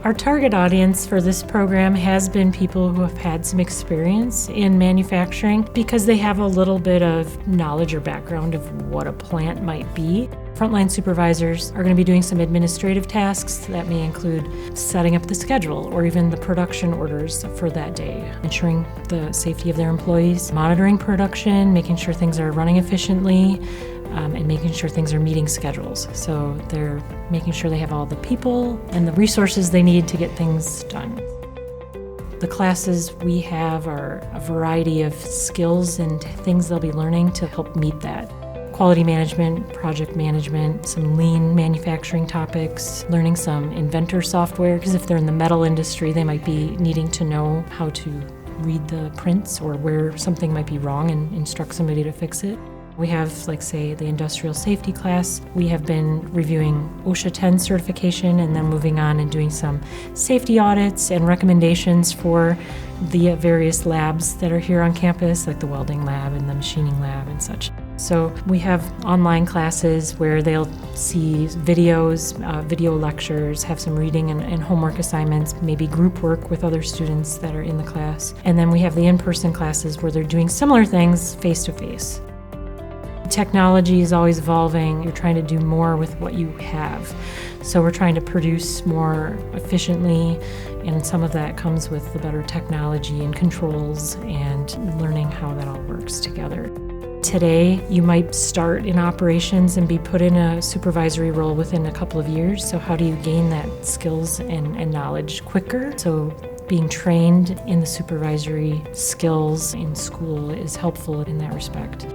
Our target audience for this program has been people who have had some experience in manufacturing because they have a little bit of knowledge or background of what a plant might be. Frontline supervisors are going to be doing some administrative tasks that may include setting up the schedule or even the production orders for that day, ensuring the safety of their employees, monitoring production, making sure things are running efficiently, and making sure things are meeting schedules. So they're making sure they have all the people and the resources they need to get things done. The classes we have are a variety of skills and things they'll be learning to help meet that. Quality management, project management, some lean manufacturing topics, learning some inventor software, because if they're in the metal industry, they might be needing to know how to read the prints or where something might be wrong and instruct somebody to fix it. We have, like, say, the industrial safety class. We have been reviewing OSHA 10 certification and then moving on and doing some safety audits and recommendations for the various labs that are here on campus, like the welding lab and the machining lab and such. So we have online classes where they'll see videos, video lectures, have some reading and homework assignments, maybe group work with other students that are in the class. And then we have the in-person classes where they're doing similar things face-to-face. Technology is always evolving. You're trying to do more with what you have. So we're trying to produce more efficiently, and some of that comes with the better technology and controls and learning how that all works together. Today, you might start in operations and be put in a supervisory role within a couple of years. So how do you gain that skills and knowledge quicker? So being trained in the supervisory skills in school is helpful in that respect.